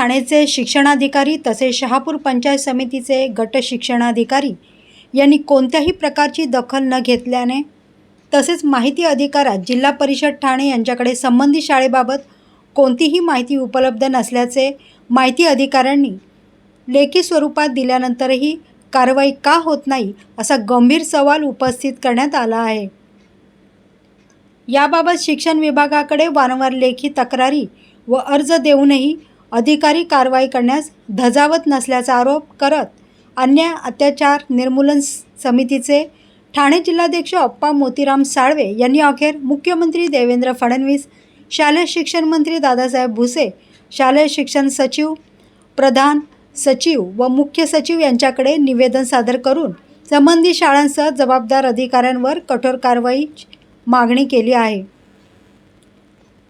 ठाणेचे शिक्षणाधिकारी तसेच शहापूर पंचायत समितीचे गट शिक्षणाधिकारी यांनी कोणत्याही प्रकारची दखल न घेतल्याने तसेच माहिती अधिकारात जिल्हा परिषद ठाणे यांच्याकडे संबंधित शाळेबाबत कोणतीही माहिती उपलब्ध नसल्याचे माहिती अधिकाऱ्यांनी लेखी स्वरूपात दिल्यानंतरही कारवाई का होत नाही असा गंभीर सवाल उपस्थित करण्यात आला आहे। याबाबत शिक्षण विभागाकडे वारंवार लेखी तक्रारी व अर्ज देऊनही अधिकारी कारवाई करण्यास धजावत नसल्याचा आरोप करत अन्याय अत्याचार निर्मूलन समितीचे ठाणे जिल्हाध्यक्ष अप्पा मोतीराम साळवे यांनी अखेर मुख्यमंत्री देवेंद्र फडणवीस, शालेय शिक्षण मंत्री दादासाहेब भुसे, शालेय शिक्षण सचिव, प्रधान सचिव व मुख्य सचिव यांच्याकडे निवेदन सादर करून संबंधित शाळांसह जबाबदार अधिकाऱ्यांवर कठोर कारवाईची मागणी केली आहे।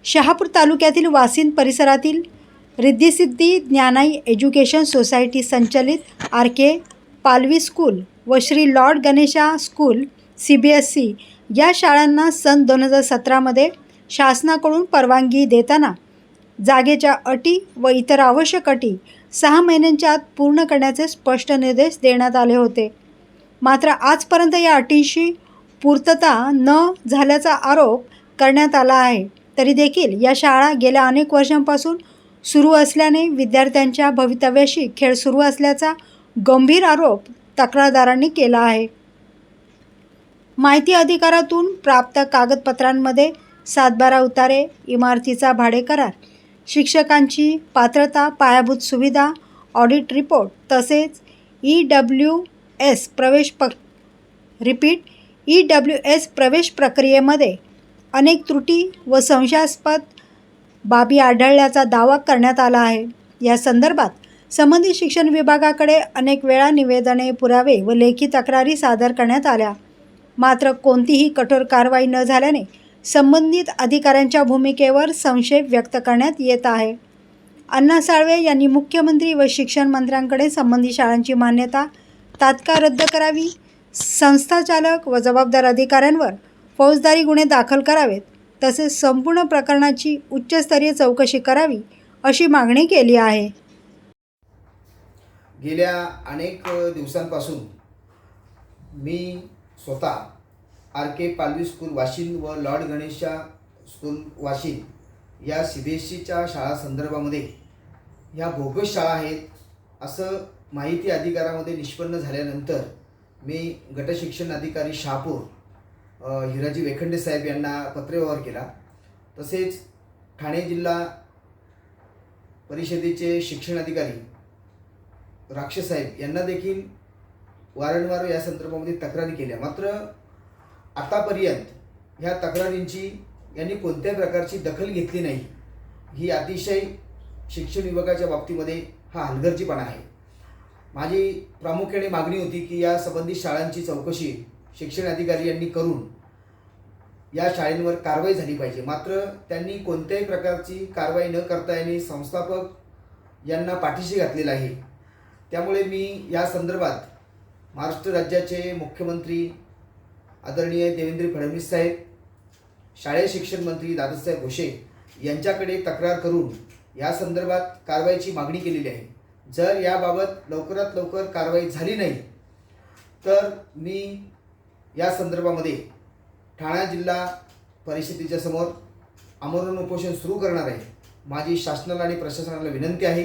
शहापूर तालुक्यातील वासिंद परिसरातील रिद्धिसिद्धी ज्ञानाई एज्युकेशन सोसायटी संचलित आर.के. पालवी स्कूल व Shri Lord Ganesha school CBSE या शाळांना सन 2017 शासनाकडून परवानगी देताना जागेच्या अटी व इतर आवश्यक अटी 6 महिन्यांच्या आत पूर्ण करण्याचे स्पष्ट निर्देश देण्यात आले होते। मात्र आजपर्यंत या अटींशी पूर्तता न झाल्याचा आरोप करण्यात आला आहे। तरी देखील या शाळा गेल्या अनेक वर्षांपासून सुरू असल्याने विद्यार्थ्यांच्या भवितव्याशी खेळ सुरू असल्याचा गंभीर आरोप तक्रारदारांनी केला आहे। माहिती अधिकारातून प्राप्त कागदपत्रांमध्ये 7/12 उतारे, इमारतीचा भाडे करार, शिक्षकांची पात्रता, पायाभूत सुविधा, ऑडिट रिपोर्ट तसेच EWS प्रवेश प्रक्रियेमध्ये अनेक त्रुटी व संशयास्पद बाबी आढळल्याचा दावा करण्यात आला आहे। या संदर्भात संबंधित शिक्षण विभागाकडे अनेक वेळा निवेदने, पुरावे व लेखी तक्रारी सादर करण्यात आल्या, मात्र कोणतीही कठोर कारवाई न झाल्याने संबंधित अधिकाऱ्यांच्या भूमिकेवर संशय व्यक्त करण्यात येत आहे। अण्णा साळवे यांनी मुख्यमंत्री व शिक्षण मंत्र्यांकडे संबंधित शाळांची मान्यता तात्काळ रद्द करावी, संस्थाचालक व जबाबदार अधिकाऱ्यांवर फौजदारी गुन्हे दाखल करावेत तसेच संपूर्ण प्रकरणाची उच्चस्तरीय चौकशी करावी अशी मागणी केली आहे। गेल्या अनेक दिवसांपासून मी स्वतः आर.के. पालवी स्कूल वाशिंद व लॉर्ड गणेशा स्कूल वाशिंद या CBSEच्या शाळा संदर्भामध्ये ह्या बोगस शाळा आहेत असं माहिती अधिकारामध्ये निष्पन्न झाल्यानंतर मी गटशिक्षण अधिकारी शहापूर हिराजी वेखंडे साहेब यांना पत्रव्यवहार केला। तसेच ठाणे जिल्हा परिषदेचे शिक्षण अधिकारी राक्षस साहेब यांना देखील वारंवार या संदर्भामध्ये तक्रारी केल्या, मात्र आतापर्यंत ह्या तक्रारींची यांनी कोणत्याही प्रकारची दखल घेतली नाही। ही अतिशय शिक्षण विभागाच्या बाबतीमध्ये हा हलगर्जीपणा आहे। माझी प्रामुख्याने मागणी होती की या संबंधित शाळांची चौकशी शिक्षण अधिकारी यांनी करून या शाळांवर कारवाई झाली पाहिजे, मात्र त्यांनी कोणत्याही प्रकारची कारवाई न करता यांनी संस्थापक यांना पाठीशी घातलेला आहे। त्यामुळे मी या संदर्भात महाराष्ट्र राज्याचे मुख्यमंत्री आदरणीय देवेंद्र फडणवीस साहेब, शालेय शिक्षण मंत्री दादासाहेब भुसे यांच्याकडे तक्रार करून या संदर्भात कारवाईची मागणी केलेली आहे। जर याबाबत लवकरात लवकर कारवाई झाली नाही तर मी या संदर्भामध्ये ठाणे जिल्हा परिषदेच्या समोर आमरण उपोषण सुरू करणार आहे। माझी शासनाला आणि प्रशासनाला विनंती आहे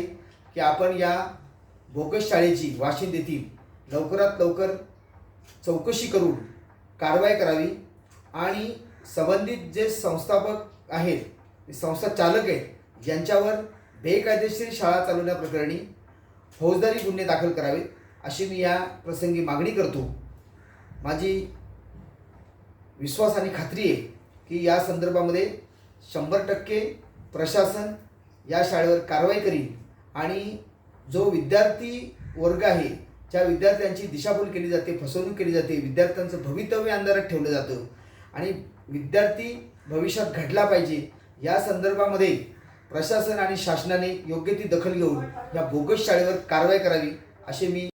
की आपण या बोगस शाळेची वाशिंद येथील लवकरात लवकर चौकशी करून कारवाई करावी आणि संबंधित जे संस्थापक आहेत, संस्था चालक आहेत, यांच्यावर बेकायदेशीर शाळा चालवण्याप्रकरणी फौजदारी गुन्हे दाखल करावेत अशी मी या प्रसंगी मागणी करतो। माझी विश्वास आणि खात्री आहे की या संदर्भामध्ये 100% प्रशासन या शाळेवर कारवाई करील आणि जो विद्यार्थी वर्ग आहे, ज्या विद्यार्थ्यांची दिशाभूल केली जाते, फसवणूक केली जाते, विद्यार्थ्यांचं भवितव्य अंधारात ठेवलं जातं आणि विद्यार्थी भविष्यात घडला पाहिजे, या संदर्भामध्ये प्रशासन आणि शासनाने योग्य ती दखल घेऊन या बोगस शाळेवर कारवाई करावी असे मी